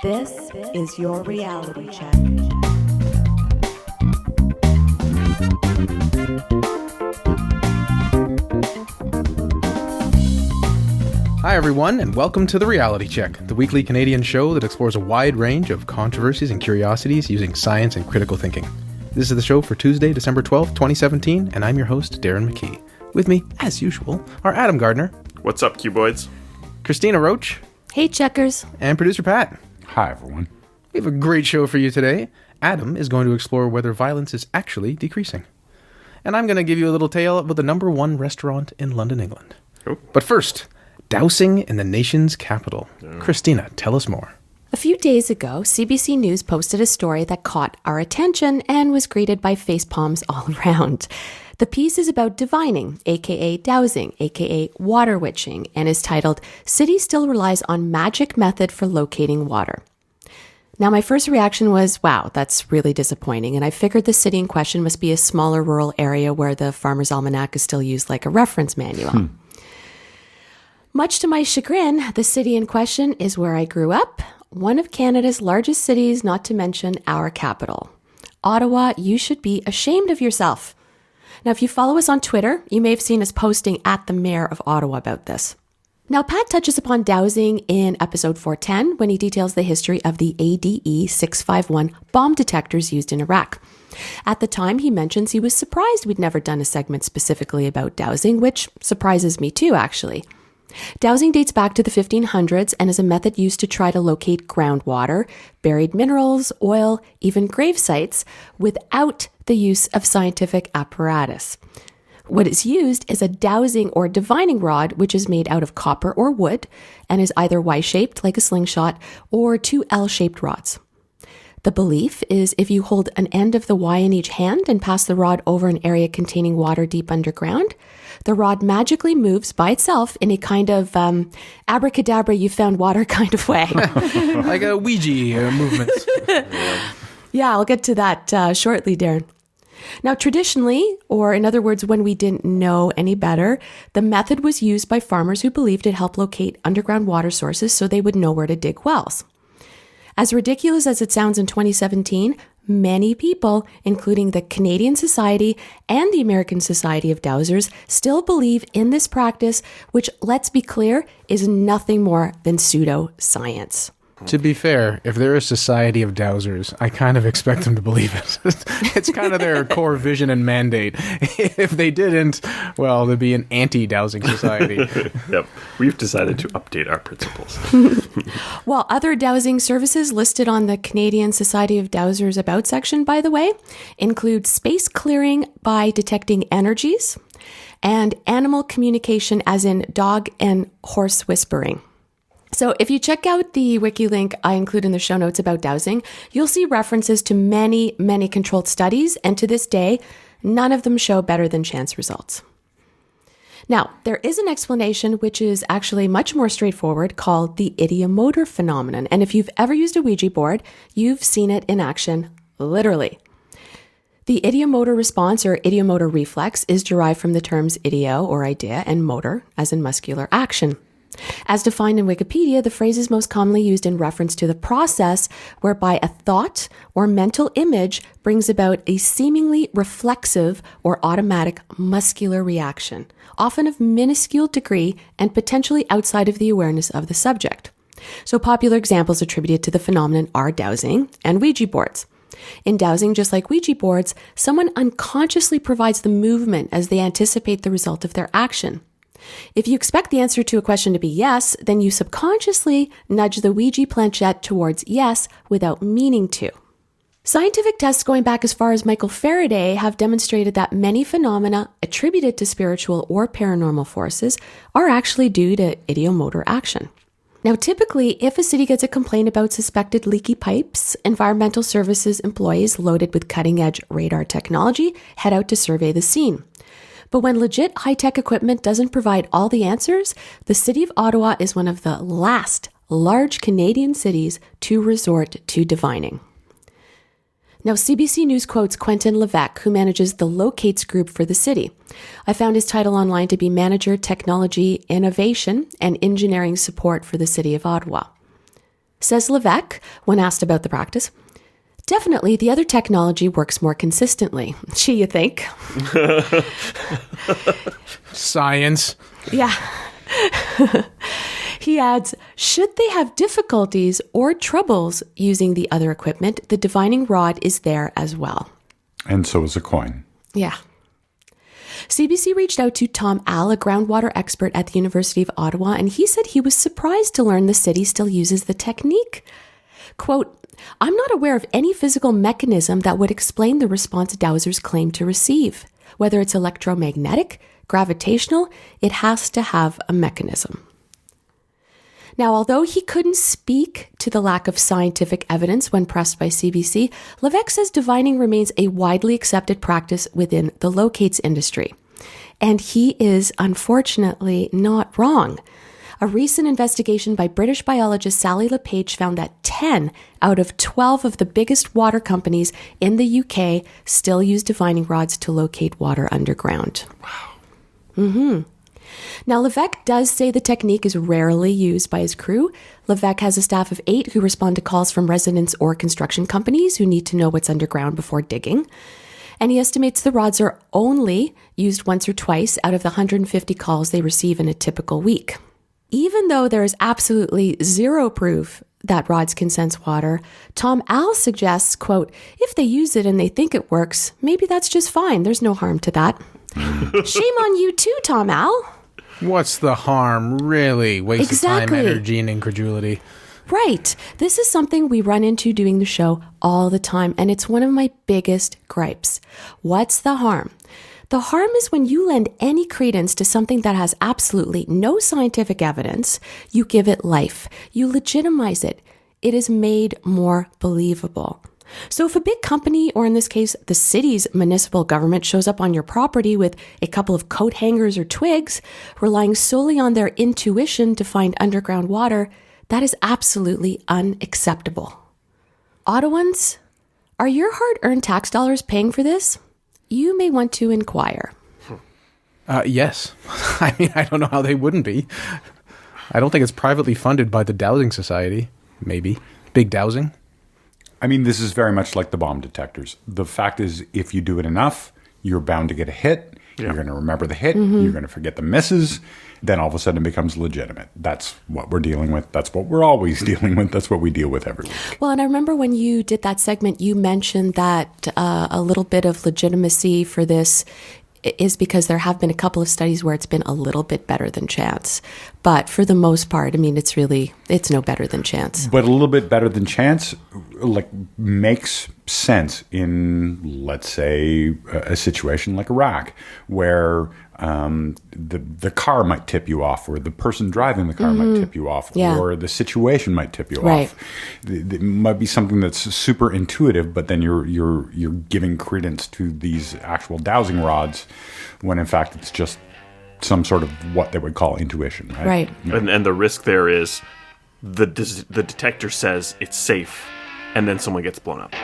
This is your reality check. Hi everyone, and welcome to The Reality Check, the weekly Canadian show that explores a wide range of controversies and curiosities using science and critical thinking. This is the show for Tuesday, December 12th, 2017, and I'm your host, Darren McKee. With me, as usual, are Adam Gardner. What's up, cuboids? Cristina Roach. Hey, checkers. And producer Pat. Hi, everyone. We have a great show for you today. Adam is going to explore whether violence is actually decreasing. And I'm going to give you a little tale about the number one restaurant in London, England. Oh. But first, Dowsing in the nation's capital. Cristina, tell us more. A few days ago, CBC News posted a story that caught our attention and was greeted by facepalms all around. The piece is about divining, aka dowsing, aka water witching, and is titled, "City Still Relies on Magic Method for Locating Water." Now, my first reaction was, wow, that's really disappointing, and I figured the city in question must be a smaller rural area where the Farmer's Almanac is still used like a reference manual. Much to my chagrin, the city in question is where I grew up, one of Canada's largest cities, not to mention our capital. Ottawa, you should be ashamed of yourself. Now, if you follow us on Twitter, you may have seen us posting at the Mayor of Ottawa about this. Now, Pat touches upon dowsing in episode 410 when he details the history of the ADE 651 bomb detectors used in Iraq. At the time, he mentions he was surprised we'd never done a segment specifically about dowsing, which surprises me too, actually. Dowsing dates back to the 1500s and is a method used to try to locate groundwater, buried minerals, oil, even grave sites, without the use of scientific apparatus. What is used is a dowsing or divining rod, which is made out of copper or wood and is either Y-shaped like a slingshot or two L-shaped rods. The belief is if you hold an end of the Y in each hand and pass the rod over an area containing water deep underground, the rod magically moves by itself in a kind of abracadabra, you found water kind of way. Like a Ouija movement. Yeah, I'll get to that shortly, Darren. Now, traditionally, or in other words, when we didn't know any better, the method was used by farmers who believed it helped locate underground water sources so they would know where to dig wells. As ridiculous as it sounds in 2017, many people, including the Canadian Society and the American Society of Dowsers, still believe in this practice, which, let's be clear, is nothing more than pseudoscience. To be fair, if they're a society of dowsers, I kind of expect them to believe it. It's kind of their core vision and mandate. If they didn't, well, there'd be an anti-dowsing society. Yep. We've decided to update our principles. While other dowsing services listed on the Canadian Society of Dowsers About section, by the way, include space clearing by detecting energies and animal communication, as in dog and horse whispering. So if you check out the wiki link I include in the show notes about dowsing, you'll see references to many, many controlled studies, and to this day, none of them show better than chance results. Now, there is an explanation which is actually much more straightforward called the ideomotor phenomenon. And if you've ever used a Ouija board, you've seen it in action, literally. The ideomotor response or ideomotor reflex is derived from the terms ideo or idea and motor, as in muscular action. As defined in Wikipedia, the phrase is most commonly used in reference to the process whereby a thought or mental image brings about a seemingly reflexive or automatic muscular reaction, often of minuscule degree and potentially outside of the awareness of the subject. So popular examples attributed to the phenomenon are dowsing and Ouija boards. In dowsing, just like Ouija boards, someone unconsciously provides the movement as they anticipate the result of their action. If you expect the answer to a question to be yes, then you subconsciously nudge the Ouija planchette towards yes without meaning to. Scientific tests going back as far as Michael Faraday have demonstrated that many phenomena attributed to spiritual or paranormal forces are actually due to ideomotor action. Now, typically, if a city gets a complaint about suspected leaky pipes, environmental services employees loaded with cutting-edge radar technology head out to survey the scene. But when legit high-tech equipment doesn't provide all the answers, the City of Ottawa is one of the last large Canadian cities to resort to divining. Now, CBC News quotes Quentin Levesque, who manages the Locates group for the city. I found his title online to be Manager, Technology, Innovation, and Engineering Support for the City of Ottawa. Says Levesque, when asked about the practice, definitely the other technology works more consistently. Gee, you think? Science. Yeah. He adds, should they have difficulties or troubles using the other equipment, the divining rod is there as well. And so is a coin. Yeah. CBC reached out to Tom Al, a groundwater expert at the University of Ottawa, and he said he was surprised to learn the city still uses the technique. Quote, I'm not aware of any physical mechanism that would explain the response dowsers claim to receive. Whether it's electromagnetic, gravitational, it has to have a mechanism. Now, although he couldn't speak to the lack of scientific evidence when pressed by CBC, Levesque says divining remains a widely accepted practice within the locates industry. And he is unfortunately not wrong. A recent investigation by British biologist Sally LePage found that 10 out of 12 of the biggest water companies in the UK still use divining rods to locate water underground. Wow. Now, Levesque does say the technique is rarely used by his crew. Levesque has a staff of 8 who respond to calls from residents or construction companies who need to know what's underground before digging. And he estimates the rods are only used once or twice out of the 150 calls they receive in a typical week. Even though there is absolutely zero proof that rods can sense water, Tom Al suggests, quote, if they use it and they think it works, maybe that's just fine. There's no harm to that. Shame on you too, Tom Al. What's the harm, really? Waste of time, energy, and incredulity. Right. This is something we run into doing the show all the time, and it's one of my biggest gripes. What's the harm? The harm is when you lend any credence to something that has absolutely no scientific evidence, you give it life, you legitimize it. It is made more believable. So if a big company, or in this case, the city's municipal government, shows up on your property with a couple of coat hangers or twigs, relying solely on their intuition to find underground water, that is absolutely unacceptable. Ottawans, are your hard-earned tax dollars paying for this? You may want to inquire. Yes. I mean, I don't know how they wouldn't be. I don't think it's privately funded by the Dowsing Society. Maybe. Big Dowsing. I mean, this is very much like the bomb detectors. The fact is, if you do it enough, you're bound to get a hit. Yeah. You're going to remember the hit. You're going to forget the misses. Then all of a sudden it becomes legitimate. That's what we're dealing with. That's what we're always dealing with. That's what we deal with every week. Well, and I remember when you did that segment, you mentioned that a little bit of legitimacy for this is because there have been a couple of studies where it's been a little bit better than chance. But for the most part, I mean, it's no better than chance. But a little bit better than chance, like, makes sense in, let's say, a situation like Iraq, where the car might tip you off, or the person driving the car might tip you off, or the situation might tip you off. It might be something that's super intuitive, but then you're giving credence to these actual dowsing rods, when in fact it's just some sort of what they would call intuition, right? And the risk there is the detector says it's safe, and then someone gets blown up.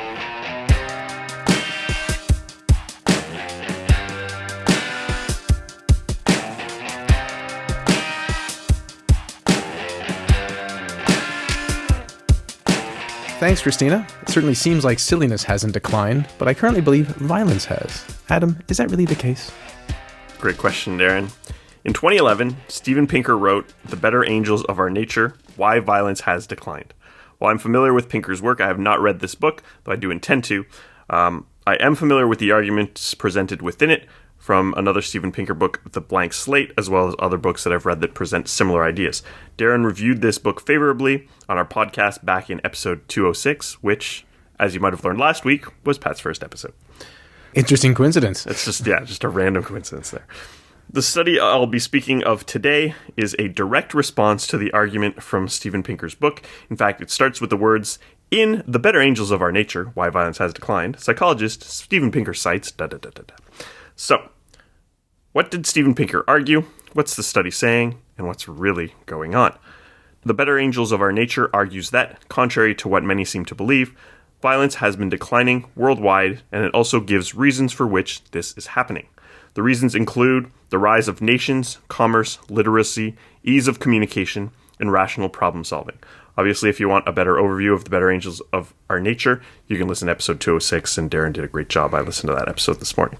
Thanks, Cristina. It certainly seems like silliness hasn't declined, but I currently believe violence has. Adam, is that really the case? Great question, Darren. In 2011, Steven Pinker wrote The Better Angels of Our Nature, Why Violence Has Declined. While I'm familiar with Pinker's work, I have not read this book, though I do intend to. I am familiar with the arguments presented within it from another Steven Pinker book, The Blank Slate, as well as other books that I've read that present similar ideas. Darren reviewed this book favorably on our podcast back in episode 206, which, as you might have learned last week, was Pat's first episode. Interesting coincidence. It's just a random coincidence there. The study I'll be speaking of today is a direct response to the argument from Steven Pinker's book. In fact, it starts with the words, "In The Better Angels of Our Nature, Why Violence Has Declined, psychologist Steven Pinker cites... So, what did Steven Pinker argue? What's the study saying? And what's really going on? The Better Angels of Our Nature argues that, contrary to what many seem to believe, Violence has been declining worldwide, and it also gives reasons for which this is happening. The reasons include the rise of nations, commerce, literacy, ease of communication, and rational problem solving. Obviously, if you want a better overview of the better angels of our nature, you can listen to episode 206, and Darren did a great job. I listened to that episode this morning.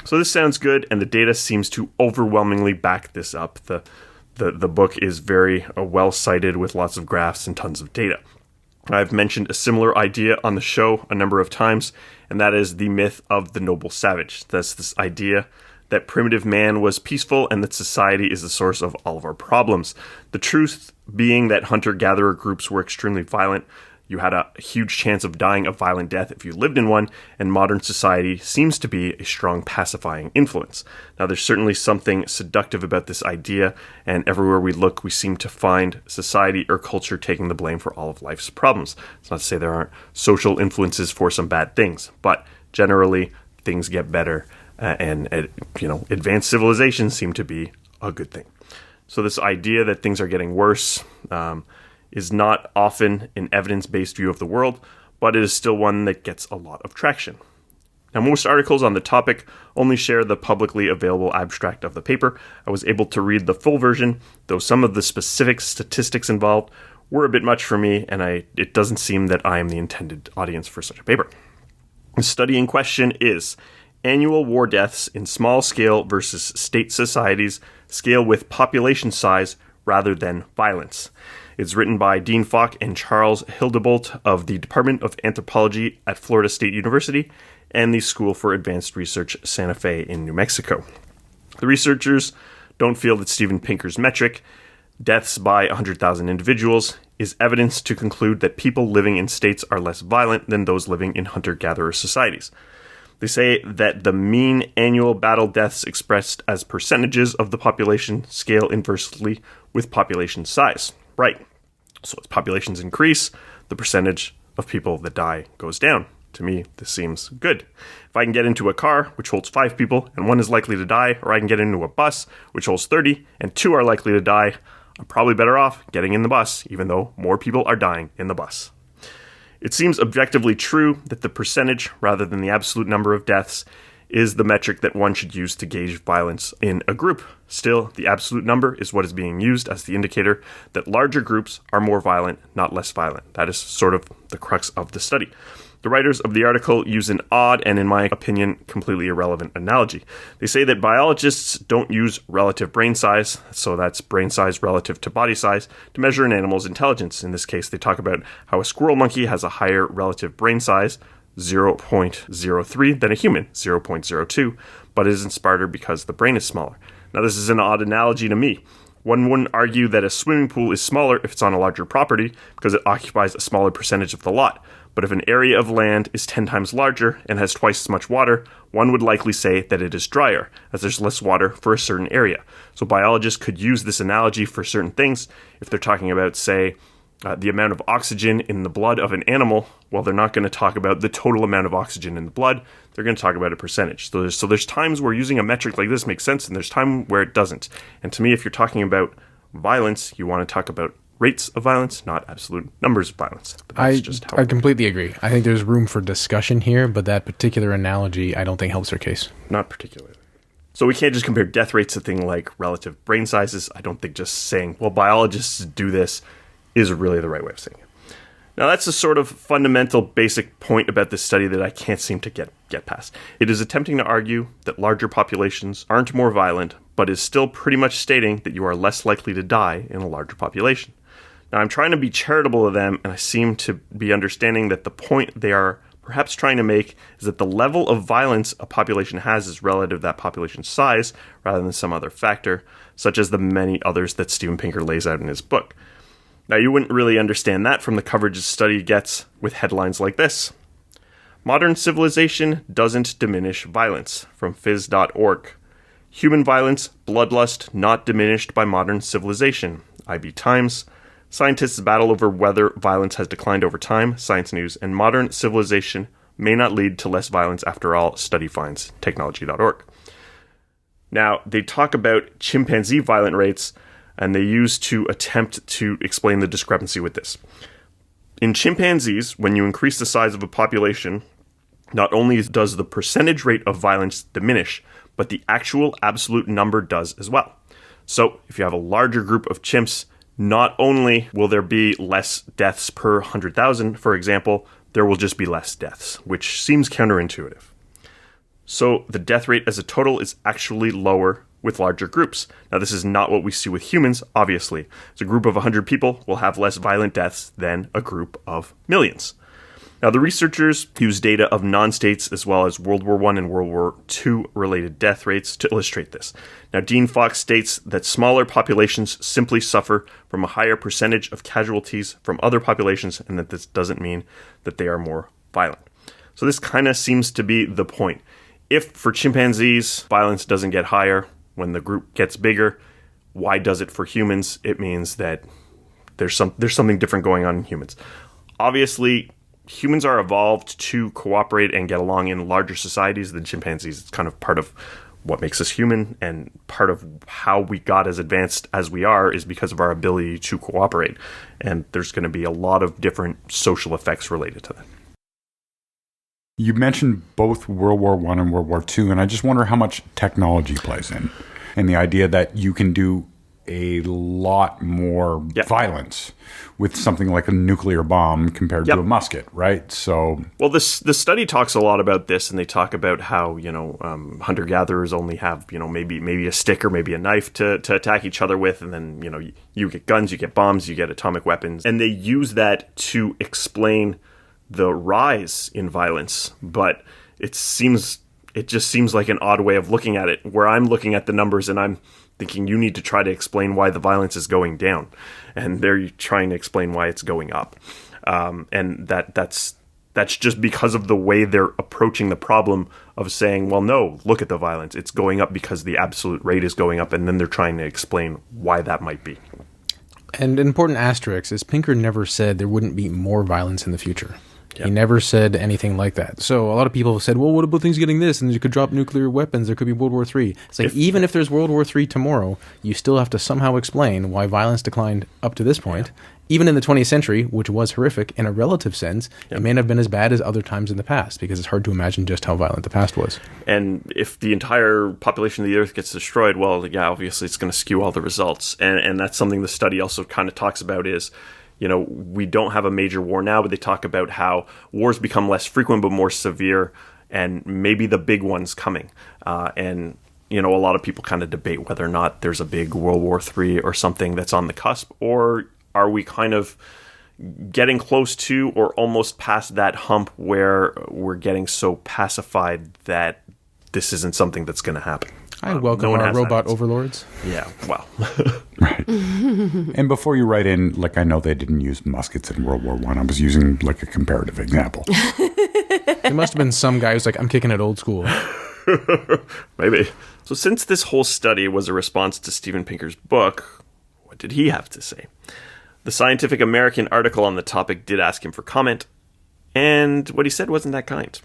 So this sounds good, and the data seems to overwhelmingly back this up. The book is very well cited with lots of graphs and tons of data. I've mentioned a similar idea on the show a number of times, and that is the myth of the noble savage. That's this idea that primitive man was peaceful and that society is the source of all of our problems. The truth being that hunter-gatherer groups were extremely violent. You had a huge chance of dying a violent death if you lived in one, and modern society seems to be a strong pacifying influence. Now, there's certainly something seductive about this idea, and everywhere we look, we seem to find society or culture taking the blame for all of life's problems. It's not to say there aren't social influences for some bad things, but generally, things get better, and advanced civilizations seem to be a good thing. So this idea that things are getting worse is not often an evidence-based view of the world, but it is still one that gets a lot of traction. Now, most articles on the topic only share the publicly available abstract of the paper. I was able to read the full version, though some of the specific statistics involved were a bit much for me, and it doesn't seem that I am the intended audience for such a paper. The study in question is Annual War Deaths in Small Scale versus State Societies, Scale with Population Size Rather than Violence. It's written by Dean Falk and Charles Hildebolt of the Department of Anthropology at Florida State University and the School for Advanced Research, Santa Fe in New Mexico. The researchers don't feel that Steven Pinker's metric, deaths by 100,000 individuals, is evidence to conclude that people living in states are less violent than those living in hunter-gatherer societies. They say that the mean annual battle deaths expressed as percentages of the population scale inversely with population size. Right. So as populations increase, the percentage of people that die goes down. To me, this seems good. If I can get into a car, which holds 5 people, and 1 is likely to die, or I can get into a bus, which holds 30, and 2 are likely to die, I'm probably better off getting in the bus, even though more people are dying in the bus. It seems objectively true that the percentage, rather than the absolute number of deaths, is the metric that one should use to gauge violence in a group. Still, the absolute number is what is being used as the indicator that larger groups are more violent, not less violent. That is sort of the crux of the study. The writers of the article use an odd and, in my opinion, completely irrelevant analogy. They say that biologists don't use relative brain size, so that's brain size relative to body size, to measure an animal's intelligence. In this case, they talk about how a squirrel monkey has a higher relative brain size, 0.03, than a human, 0.02, but isn't smarter because the brain is smaller. Now, this is an odd analogy to me. One wouldn't argue that a swimming pool is smaller if it's on a larger property because it occupies a smaller percentage of the lot. But if an area of land is 10 times larger and has twice as much water, one would likely say that it is drier, as there's less water for a certain area. So biologists could use this analogy for certain things. If they're talking about, say, the amount of oxygen in the blood of an animal, well, they're not going to talk about the total amount of oxygen in the blood. They're going to talk about a percentage. So there's times where using a metric like this makes sense, and there's time where it doesn't. And to me, if you're talking about violence, you want to talk about rates of violence, not absolute numbers of violence. But that's just how I completely agree. I think there's room for discussion here, but that particular analogy I don't think helps their case. Not particularly. So we can't just compare death rates to things like relative brain sizes. I don't think just saying, well, biologists do this is really the right way of saying it. Now, that's a sort of fundamental basic point about this study that I can't seem to get past. It is attempting to argue that larger populations aren't more violent, but is still pretty much stating that you are less likely to die in a larger population. Now, I'm trying to be charitable of them, and I seem to be understanding that the point they are perhaps trying to make is that the level of violence a population has is relative to that population's size rather than some other factor, such as the many others that Steven Pinker lays out in his book. Now, you wouldn't really understand that from the coverage the study gets with headlines like this. Modern civilization doesn't diminish violence, from phys.org. Human violence, bloodlust not diminished by modern civilization, IB Times. Scientists battle over whether violence has declined over time, Science News, and modern civilization may not lead to less violence after all, study finds, technology.org. Now, they talk about chimpanzee violent rates, and they use to attempt to explain the discrepancy with this. In chimpanzees, when you increase the size of a population, not only does the percentage rate of violence diminish, but the actual absolute number does as well. So if you have a larger group of chimps, not only will there be less deaths per 100,000, for example, there will just be less deaths, which seems counterintuitive. So the death rate as a total is actually lower with larger groups. Now, this is not what we see with humans, obviously. So a group of 100 people will have less violent deaths than a group of millions. Now, the researchers used data of non-states as well as World War I and World War II related death rates to illustrate this. Now, Dean Fox states that smaller populations simply suffer from a higher percentage of casualties from other populations, and that this doesn't mean that they are more violent. So this kind of seems to be the point. If for chimpanzees, violence doesn't get higher when the group gets bigger, why does it for humans? It means that there's something different going on in humans. Obviously, humans are evolved to cooperate and get along in larger societies than chimpanzees. It's kind of part of what makes us human, and part of how we got as advanced as we are is because of our ability to cooperate. And there's going to be a lot of different social effects related to that. You mentioned both World War I and World War II, and I just wonder how much technology plays in. And the idea that you can do a lot more violence with something like a nuclear bomb compared to a musket, right? So, well, the study talks a lot about this, and they talk about how hunter-gatherers only have maybe a stick or maybe a knife to attack each other with, and then you get guns, you get bombs, you get atomic weapons, and they use that to explain the rise in violence. But it just seems like an odd way of looking at it, where I'm looking at the numbers and I'm thinking you need to try to explain why the violence is going down, and they're trying to explain why it's going up. And that's just because of the way they're approaching the problem of saying, well, no, look at the violence. It's going up because the absolute rate is going up, and then they're trying to explain why that might be. And an important asterisk is Pinker never said there wouldn't be more violence in the future. Yep. He never said anything like that. So a lot of people have said, well, what about things getting this? And you could drop nuclear weapons. There could be World War III. It's like, even if there's World War III tomorrow, you still have to somehow explain why violence declined up to this point. Even in the 20th century, which was horrific in a relative sense, it may not have been as bad as other times in the past, because it's hard to imagine just how violent the past was. And if the entire population of the Earth gets destroyed, well, yeah, obviously it's going to skew all the results. And that's something the study also kind of talks about is, we don't have a major war now, but they talk about how wars become less frequent but more severe, and maybe the big one's coming. And a lot of people kind of debate whether or not there's a big World War III or something that's on the cusp, or are we kind of getting close to or almost past that hump where we're getting so pacified that this isn't something that's going to happen. I welcome our robot overlords. Yeah, well. Right. And before you write in, I know they didn't use muskets in World War I. I was using, a comparative example. There must have been some guy who's like, I'm kicking it old school. Maybe. So since this whole study was a response to Steven Pinker's book, what did he have to say? The Scientific American article on the topic did ask him for comment, and what he said wasn't that kind.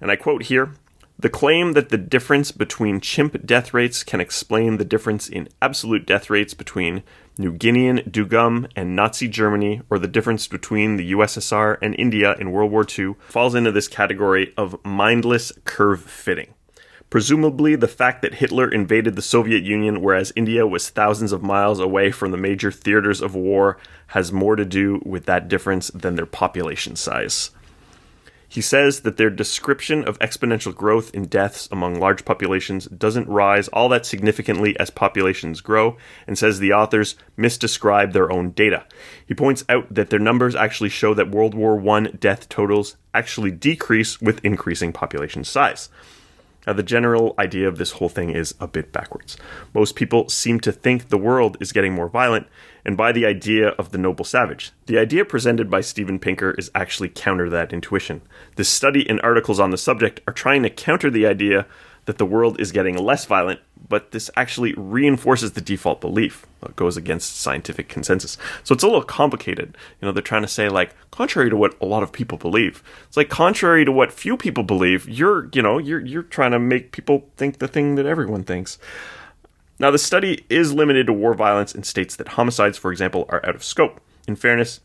And I quote here, "The claim that the difference between chimp death rates can explain the difference in absolute death rates between New Guinean Dugum and Nazi Germany, or the difference between the USSR and India in World War II, falls into this category of mindless curve fitting. Presumably, the fact that Hitler invaded the Soviet Union, whereas India was thousands of miles away from the major theaters of war, has more to do with that difference than their population size." He says that their description of exponential growth in deaths among large populations doesn't rise all that significantly as populations grow, and says the authors misdescribe their own data. He points out that their numbers actually show that World War I death totals actually decrease with increasing population size. Now, the general idea of this whole thing is a bit backwards. Most people seem to think the world is getting more violent, and buy the idea of the noble savage. The idea presented by Steven Pinker is actually counter to that intuition. This study and articles on the subject are trying to counter the idea that the world is getting less violent, but this actually reinforces the default belief. It goes against scientific consensus. So it's a little complicated. They're trying to say, contrary to what a lot of people believe. It's contrary to what few people believe, you're trying to make people think the thing that everyone thinks. Now, the study is limited to war violence and states that homicides, for example, are out of scope. In fairness,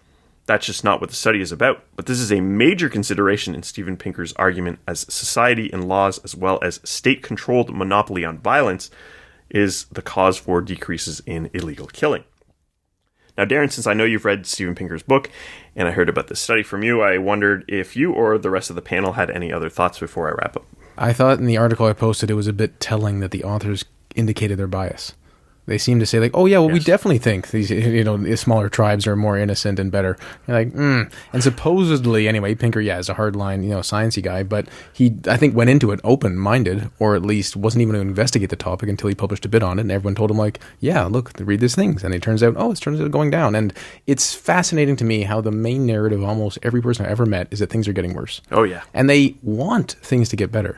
That's just not what the study is about. But this is a major consideration in Steven Pinker's argument, as society and laws, as well as state-controlled monopoly on violence, is the cause for decreases in illegal killing. Now, Darren, since I know you've read Steven Pinker's book, and I heard about this study from you, I wondered if you or the rest of the panel had any other thoughts before I wrap up. I thought in the article I posted it was a bit telling that the authors indicated their bias. They seem to say, like, oh, yeah, well, we definitely think these, smaller tribes are more innocent and better. You're like, And supposedly, anyway, Pinker, is a hardline, sciencey guy, but he, I think, went into it open-minded, or at least wasn't even going to investigate the topic until he published a bit on it, and everyone told him, like, yeah, look, read these things. And it turns out, going down. And it's fascinating to me how the main narrative of almost every person I ever met is that things are getting worse. Oh, yeah. And they want things to get better.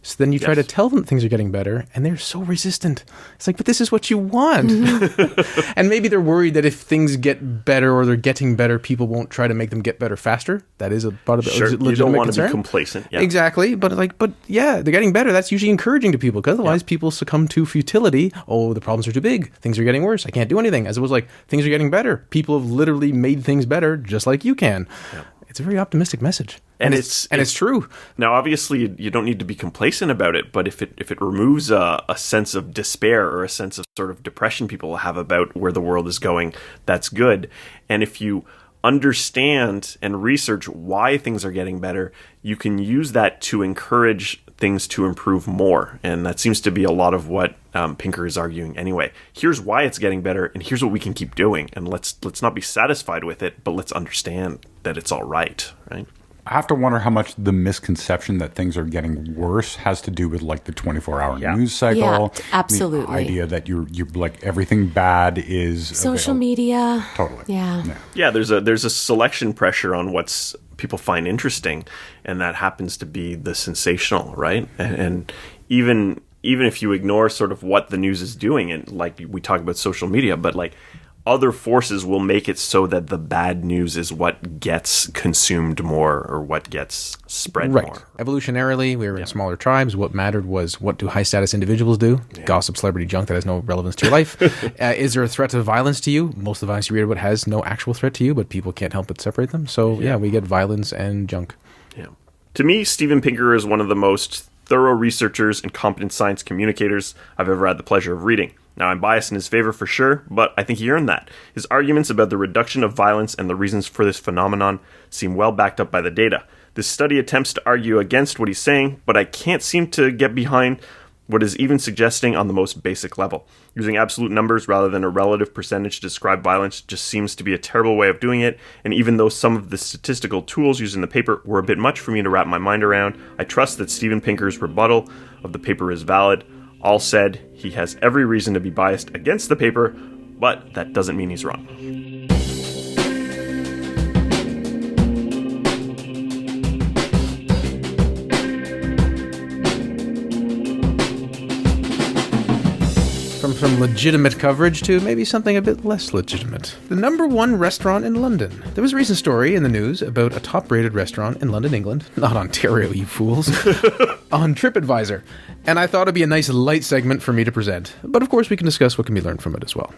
So then you try to tell them that things are getting better, and they're so resistant. It's like, but this is what you want. And maybe they're worried that if things get better or they're getting better, people won't try to make them get better faster. That is a part of sure. legitimate You don't want concern. to be complacent. Yeah. Exactly. But they're getting better. That's usually encouraging to people, because otherwise people succumb to futility. Oh, the problems are too big. Things are getting worse. I can't do anything. As it was like, things are getting better. People have literally made things better just like you can. Yeah. It's a very optimistic message. And it's true. Now, obviously, you don't need to be complacent about it, but if it removes a sense of despair or a sense of sort of depression people have about where the world is going, that's good. And if you understand and research why things are getting better, you can use that to encourage things to improve more. And that seems to be a lot of what Pinker is arguing anyway. Here's why it's getting better, and here's what we can keep doing. And let's not be satisfied with it, but let's understand that it's all right, right? I have to wonder how much the misconception that things are getting worse has to do with like the 24-hour news cycle. Yeah, absolutely. The idea that you're like everything bad is social media. Totally. Yeah, there's a selection pressure on what's people find interesting, and that happens to be the sensational, right? And even if you ignore sort of what the news is doing, and like we talk about social media, but like other forces will make it so that the bad news is what gets consumed more or what gets spread more. Evolutionarily, we were in smaller tribes. What mattered was, what do high-status individuals do? Yeah. Gossip, celebrity junk that has no relevance to your life. Is there a threat to violence to you? Most of the violence you read about has no actual threat to you, but people can't help but separate them. So, we get violence and junk. Yeah. To me, Steven Pinker is one of the most thorough researchers and competent science communicators I've ever had the pleasure of reading. Now, I'm biased in his favor for sure, but I think he earned that. His arguments about the reduction of violence and the reasons for this phenomenon seem well backed up by the data. This study attempts to argue against what he's saying, but I can't seem to get behind what is even suggesting on the most basic level. Using absolute numbers rather than a relative percentage to describe violence just seems to be a terrible way of doing it, and even though some of the statistical tools used in the paper were a bit much for me to wrap my mind around, I trust that Steven Pinker's rebuttal of the paper is valid. All said, he has every reason to be biased against the paper, but that doesn't mean he's wrong. From legitimate coverage to maybe something a bit less legitimate. The number one restaurant in London. There was a recent story in the news about a top-rated restaurant in London, England, not Ontario, you fools, on TripAdvisor. And I thought it'd be a nice light segment for me to present. But of course we can discuss what can be learned from it as well.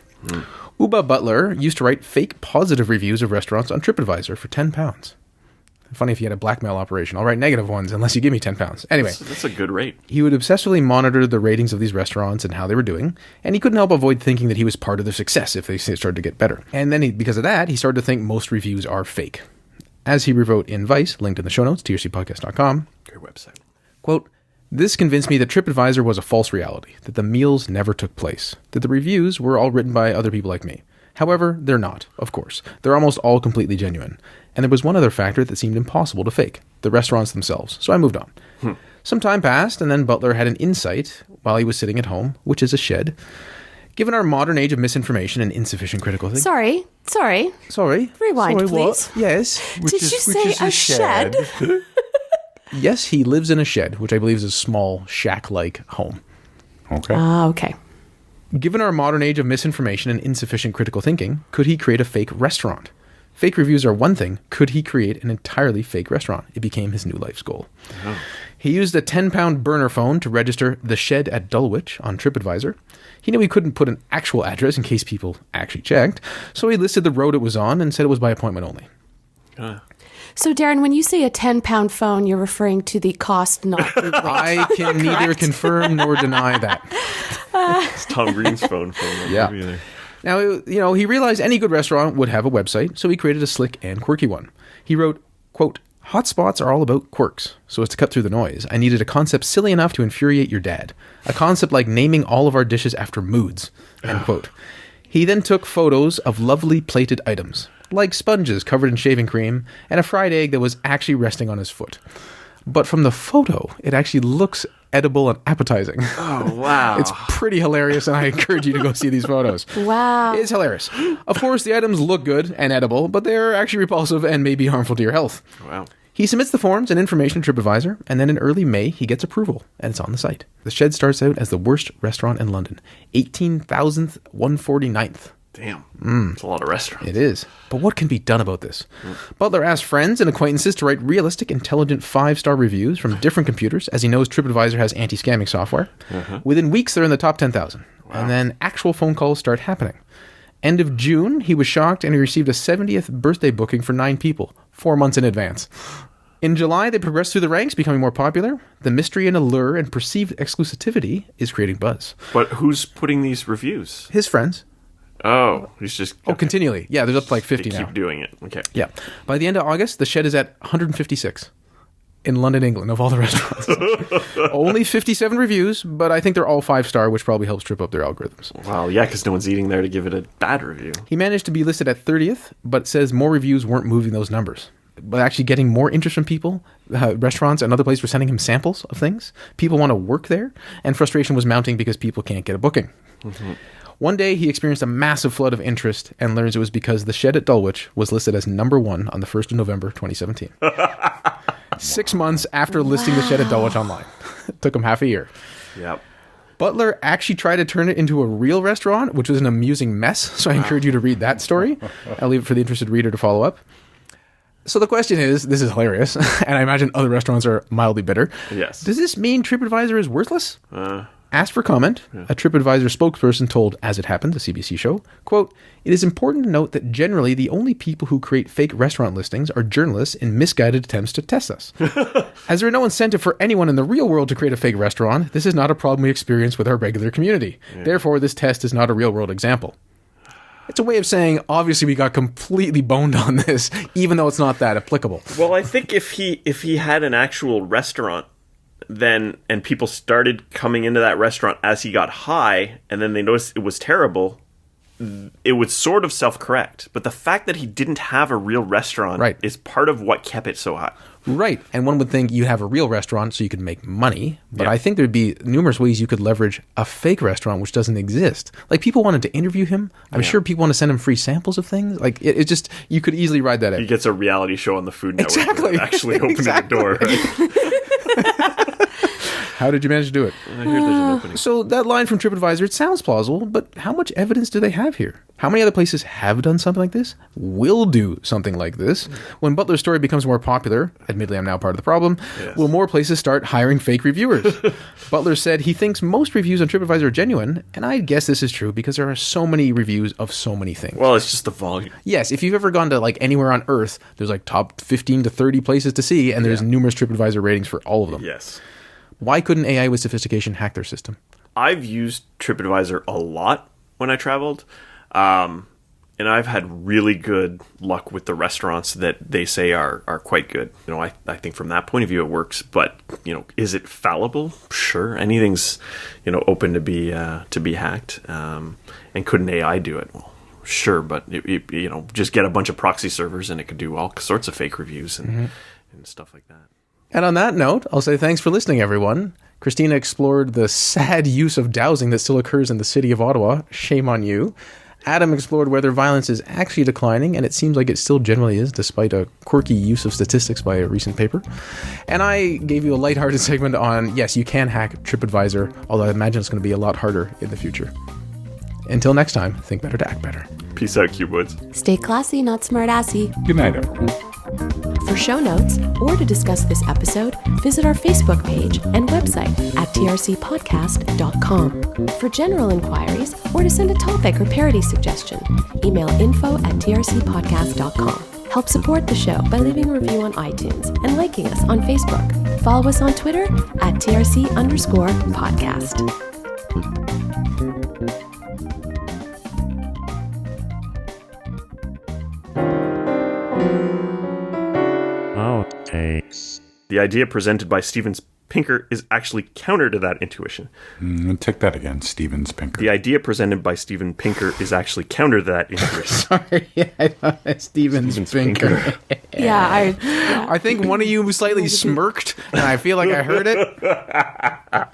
Uba Butler used to write fake positive reviews of restaurants on TripAdvisor for £10. Funny if you had a blackmail operation. I'll write negative ones unless you give me £10. Anyway. That's a good rate. He would obsessively monitor the ratings of these restaurants and how they were doing, and he couldn't help avoid thinking that he was part of their success if they started to get better. And then because of that, he started to think most reviews are fake. As he wrote in Vice, linked in the show notes, trcpodcast.com. Great website. Quote, "This convinced me that TripAdvisor was a false reality, that the meals never took place, that the reviews were all written by other people like me. However, they're not, of course. They're almost all completely genuine. And there was one other factor that seemed impossible to fake, the restaurants themselves. So I moved on. Some time passed, and then Butler had an insight while he was sitting at home, which is a shed. Given our modern age of misinformation and insufficient critical thinking..." Sorry. Rewind, Sorry, please. What? Yes. Did you say a shed? Yes, he lives in a shed, which I believe is a small shack-like home. Okay. Okay. Given our modern age of misinformation and insufficient critical thinking, could he create a fake restaurant? Fake reviews are one thing. Could he create an entirely fake restaurant? It became his new life's goal. Oh. He used a £10 burner phone to register The Shed at Dulwich on TripAdvisor. He knew he couldn't put an actual address in case people actually checked, so he listed the road it was on and said it was by appointment only. So, Darren, when you say a 10-pound phone, you're referring to the cost, not the weight. I can neither confirm nor deny that. It's Tom Green's phone. Yeah. Either. Now, he realized any good restaurant would have a website, so he created a slick and quirky one. He wrote, quote, "Hotspots are all about quirks. So as to cut through the noise, I needed a concept silly enough to infuriate your dad. A concept like naming all of our dishes after moods." End quote. He then took photos of lovely plated items, like sponges covered in shaving cream and a fried egg that was actually resting on his foot. But from the photo, it actually looks edible and appetizing. Oh, wow. It's pretty hilarious, and I encourage you to go see these photos. Wow. It's hilarious. Of course, the items look good and edible, but they're actually repulsive and may be harmful to your health. Wow. He submits the forms and information to TripAdvisor, and then in early May, he gets approval, and it's on the site. The Shed starts out as the worst restaurant in London, 18,000th, 149th. Damn. It's a lot of restaurants. It is. But what can be done about this? Butler asked friends and acquaintances to write realistic, intelligent 5-star reviews from different computers, as he knows TripAdvisor has anti-scamming software. Within weeks, they're in the top 10,000. Wow. And then actual phone calls start happening. End of June, he was shocked and he received a 70th birthday booking for 9 people, 4 months in advance. In July, they progressed through the ranks, becoming more popular. The mystery and allure and perceived exclusivity is creating buzz. But who's putting these reviews? His friends. Oh, he's just... Oh, continually. Yeah, there's up to like 50 they now. keep doing it. Okay. Yeah. By the end of August, the Shed is at 156 in London, England, of all the restaurants. Only 57 reviews, but I think they're all 5-star, which probably helps trip up their algorithms. Wow, yeah, because no one's eating there to give it a bad review. He managed to be listed at 30th, but says more reviews weren't moving those numbers. But actually getting more interest from people, restaurants and other places were sending him samples of things. People want to work there, and frustration was mounting because people can't get a booking. One day, he experienced a massive flood of interest and learns it was because the Shed at Dulwich was listed as number 1 on the 1st of November, 2017. 6 months after listing the Shed at Dulwich online. It took him half a year. Yep. Butler actually tried to turn it into a real restaurant, which was an amusing mess, so I encourage you to read that story. I'll leave it for the interested reader to follow up. So the question is, this is hilarious, and I imagine other restaurants are mildly bitter. Yes. Does this mean TripAdvisor is worthless? Asked for comment, a TripAdvisor spokesperson told As It Happened, the CBC show, quote, "It is important to note that generally the only people who create fake restaurant listings are journalists in misguided attempts to test us. As there are no incentive for anyone in the real world to create a fake restaurant, this is not a problem we experience with our regular community. Therefore, this test is not a real world example." It's a way of saying, obviously, we got completely boned on this, even though it's not that applicable. Well, I think if he had an actual restaurant, then and people started coming into that restaurant as he got high, and then they noticed it was terrible, it would sort of self-correct. But the fact that he didn't have a real restaurant is part of what kept it so high. Right. And one would think you'd have a real restaurant so you could make money. But I think there'd be numerous ways you could leverage a fake restaurant which doesn't exist. Like, people wanted to interview him. I'm sure people want to send him free samples of things. Like, it just, you could easily ride that out. He gets a reality show on the Food Network. Exactly. Actually opening the door. Right? How did you manage to do it? I hear there's an opening. So that line from TripAdvisor, it sounds plausible, but how much evidence do they have here? How many other places have done something like this? Will do something like this? When Butler's story becomes more popular, admittedly I'm now part of the problem, will more places start hiring fake reviewers? Butler said he thinks most reviews on TripAdvisor are genuine, and I guess this is true because there are so many reviews of so many things. Well, it's just the volume. Yes, if you've ever gone to like anywhere on Earth, there's like top 15 to 30 places to see, and there's numerous TripAdvisor ratings for all of them. Yes. Why couldn't AI with sophistication hack their system? I've used TripAdvisor a lot when I traveled, and I've had really good luck with the restaurants that they say are quite good. You know, I think from that point of view it works, but, you know, is it fallible? Sure. Anything's, you know, open to be hacked. And couldn't AI do it? Well, sure, but, you know, just get a bunch of proxy servers and it could do all sorts of fake reviews and stuff like that. And on that note, I'll say thanks for listening, everyone. Cristina explored the sad use of dowsing that still occurs in the City of Ottawa. Shame on you. Adam explored whether violence is actually declining, and it seems like it still generally is, despite a quirky use of statistics by a recent paper. And I gave you a lighthearted segment on, yes, you can hack TripAdvisor, although I imagine it's going to be a lot harder in the future. Until next time, think better to act better. Peace out, Cubewoods. Stay classy, not smart-assy. Good night, everyone. For show notes or to discuss this episode, visit our Facebook page and website at trcpodcast.com. For general inquiries or to send a topic or parody suggestion, email info@trcpodcast.com. Help support the show by leaving a review on iTunes and liking us on Facebook. Follow us on Twitter at TRC_podcast. Outtakes. The idea presented by Steven Pinker is actually counter to that intuition. Take that again, Stevens Pinker. The idea presented by Steven Pinker is actually counter to that intuition. Sorry, I thought that Steven's Pinker. Yeah, I think one of you slightly smirked, and I feel like I heard it.